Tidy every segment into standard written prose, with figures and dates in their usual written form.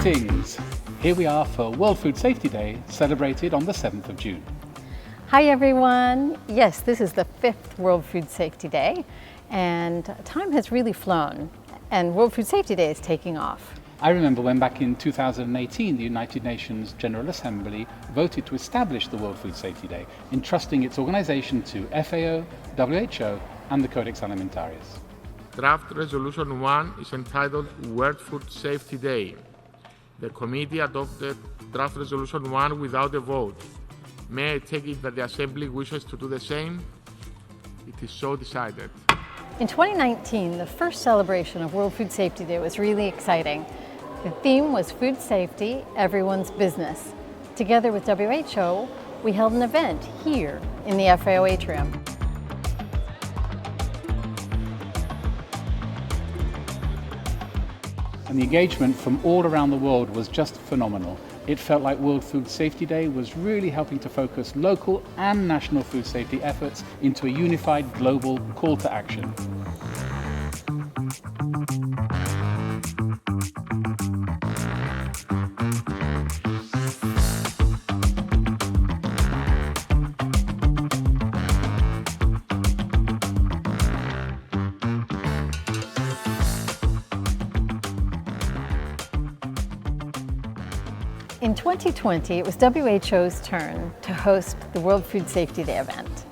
Greetings! Here we are for World Food Safety Day, celebrated on the 7th of June. Hi everyone! Yes, this is the 5th World Food Safety Day, and time has really flown, and World Food Safety Day is taking off. I remember when back in 2018 the United Nations General Assembly voted to establish the World Food Safety Day, entrusting its organisation to FAO, WHO and the Codex Alimentarius. Draft Resolution 1 is entitled World Food Safety Day. The committee adopted Draft Resolution 1 without a vote. May I take it that the Assembly wishes to do the same? It is so decided. In 2019, the first celebration of World Food Safety Day was really exciting. The theme was Food Safety, Everyone's Business. Together with WHO, we held an event here in the FAO atrium. And the engagement from all around the world was just phenomenal. It felt like World Food Safety Day was really helping to focus local and national food safety efforts into a unified global call to action. In 2020, it was WHO's turn to host the World Food Safety Day event.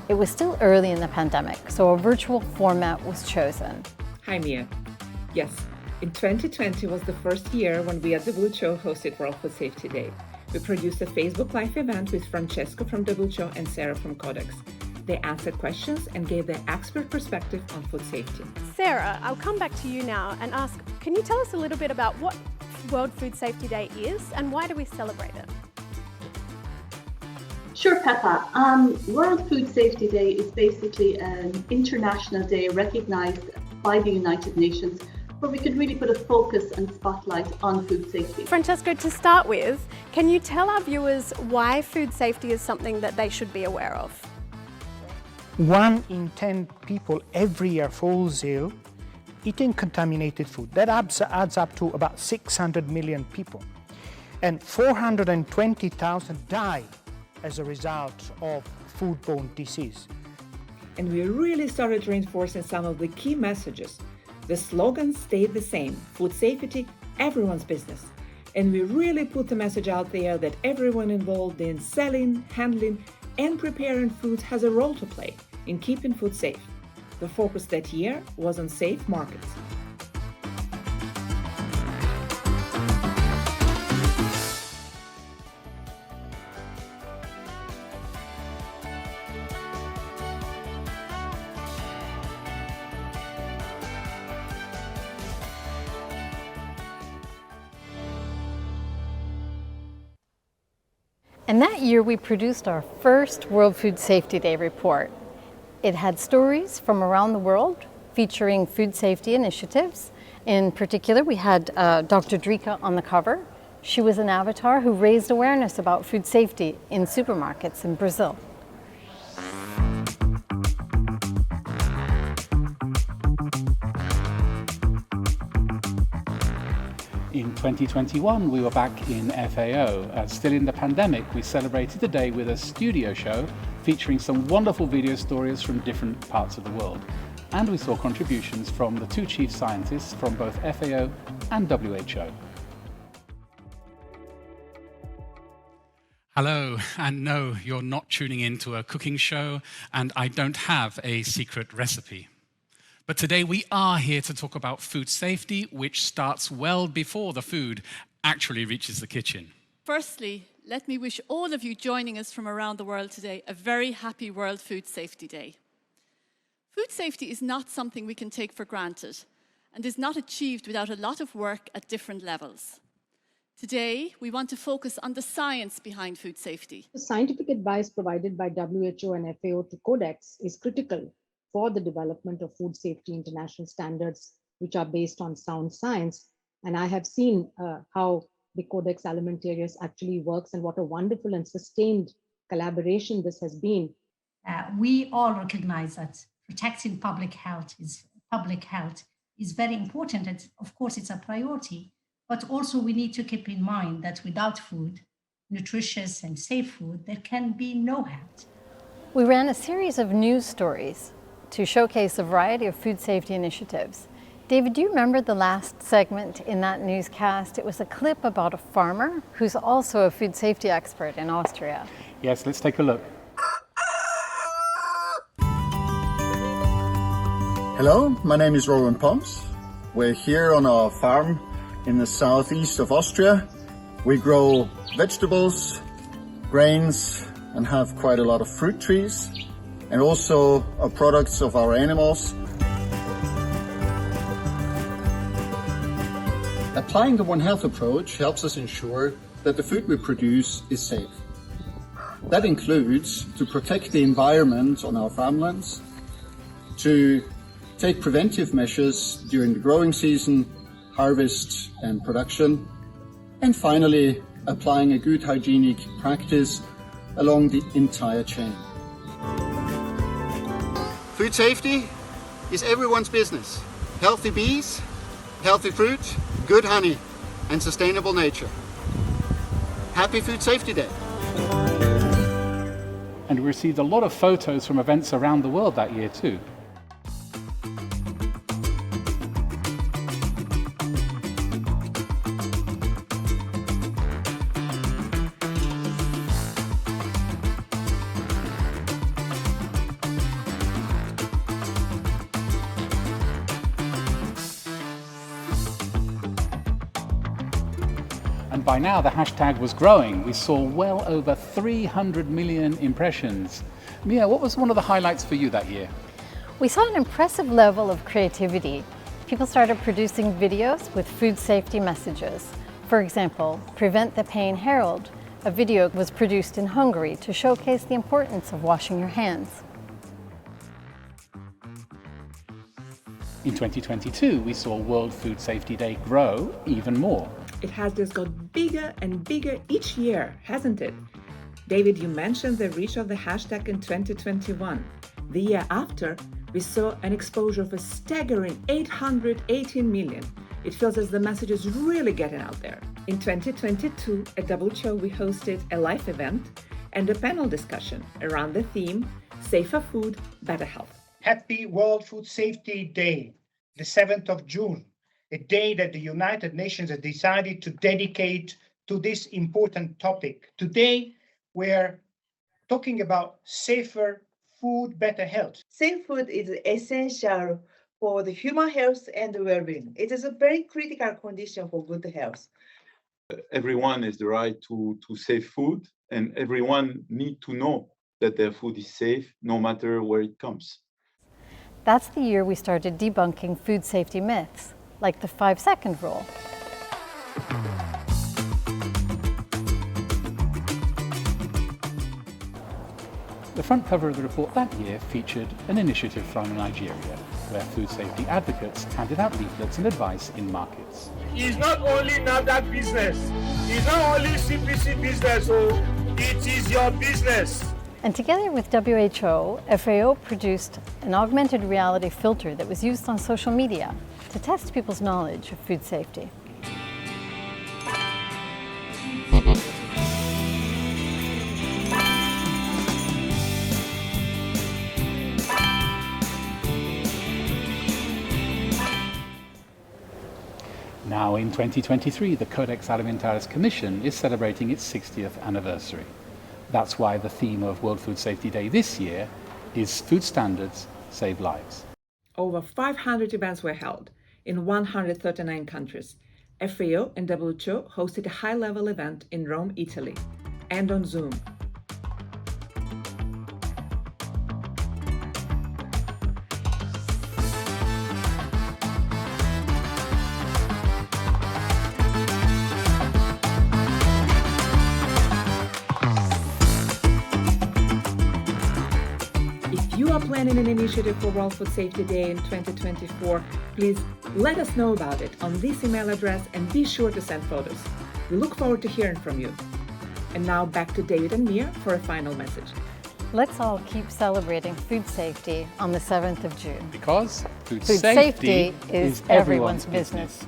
It was still early in the pandemic, so a virtual format was chosen. Hi, Mia. Yes, in 2020 was the first year when we at WHO hosted World Food Safety Day. We produced a Facebook Live event with Francesco from WHO and Sarah from Codex. They answered questions and gave their expert perspective on food safety. Sarah, I'll come back to you now and ask, can you tell us a little bit about what World Food Safety Day is and why do we celebrate it? Sure, Peppa. World Food Safety Day is basically an international day recognised by the United Nations where we could really put a focus and spotlight on food safety. Francesco, to start with, can you tell our viewers why food safety is something that they should be aware of? 1 in 10 people every year falls ill eating contaminated food. That adds up to about 600 million people. And 420,000 die as a result of foodborne disease. And we really started reinforcing some of the key messages. The slogan stayed the same, food safety, everyone's business. And we really put the message out there that everyone involved in selling, handling, and preparing food has a role to play in keeping food safe. The focus that year was on safe markets. And that year we produced our first World Food Safety Day report. It had stories from around the world featuring food safety initiatives. In particular, we had Dr. Drika on the cover. She was an avatar who raised awareness about food safety in supermarkets in Brazil. In 2021, we were back in FAO. Still in the pandemic, we celebrated the day with a studio show featuring some wonderful video stories from different parts of the world. And we saw contributions from the 2 chief scientists from both FAO and WHO. Hello, and no, you're not tuning in to a cooking show, and I don't have a secret recipe. But today we are here to talk about food safety, which starts well before the food actually reaches the kitchen. Firstly, let me wish all of you joining us from around the world today a very happy World Food Safety Day. Food safety is not something we can take for granted and is not achieved without a lot of work at different levels. Today, we want to focus on the science behind food safety. The scientific advice provided by WHO and FAO to Codex is critical for the development of food safety international standards, which are based on sound science. And I have seen how the Codex Alimentarius actually works and what a wonderful and sustained collaboration this has been. We all recognize that protecting public health is very important. And of course, it's a priority. But also we need to keep in mind that without food, nutritious and safe food, there can be no health. We ran a series of news stories to showcase a variety of food safety initiatives. David, do you remember the last segment in that newscast? It was a clip about a farmer who's also a food safety expert in Austria. Yes, let's take a look. Hello, my name is Roland Pons. We're here on our farm in the southeast of Austria. We grow vegetables, grains, and have quite a lot of fruit trees, and also products of our animals. Applying the One Health approach helps us ensure that the food we produce is safe. That includes to protect the environment on our farmlands, to take preventive measures during the growing season, harvest and production, and finally applying a good hygienic practice along the entire chain. Food safety is everyone's business. Healthy bees, healthy fruit, good honey, and sustainable nature. Happy Food Safety Day. And we received a lot of photos from events around the world that year too. And by now the hashtag was growing. We saw well over 300 million impressions. Mia, what was one of the highlights for you that year? We saw an impressive level of creativity. People started producing videos with food safety messages. For example, Prevent the Pain Herald. A video was produced in Hungary to showcase the importance of washing your hands. In 2022, we saw World Food Safety Day grow even more. It has just got bigger and bigger each year, hasn't it? David, you mentioned the reach of the hashtag in 2021. The year after, we saw an exposure of a staggering 818 million. It feels as the message is really getting out there. In 2022, at WHO, we hosted a live event and a panel discussion around the theme, Safer Food, Better Health. Happy World Food Safety Day, the 7th of June, a day that the United Nations has decided to dedicate to this important topic. Today, we're talking about safer food, better health. Safe food is essential for the human health and well-being. It is a very critical condition for good health. Everyone has the right to safe food, and everyone needs to know that their food is safe, no matter where it comes. That's the year we started debunking food safety myths, like the 5-second rule. The front cover of the report that year featured an initiative from Nigeria, where food safety advocates handed out leaflets and advice in markets. It's not only NAFDAC business, it's not only CPC business, it is your business. And together with WHO, FAO produced an augmented reality filter that was used on social media to test people's knowledge of food safety. Now in 2023, the Codex Alimentarius Commission is celebrating its 60th anniversary. That's why the theme of World Food Safety Day this year is Food Standards Save Lives. Over 500 events were held in 139 countries. FAO and WHO hosted a high-level event in Rome, Italy, and on Zoom. If you are planning an initiative for World Food Safety Day in 2024, please let us know about it on this email address and be sure to send photos. We look forward to hearing from you. And now back to David and Mia for a final message. Let's all keep celebrating food safety on the 7th of June. Because food safety is everyone's business.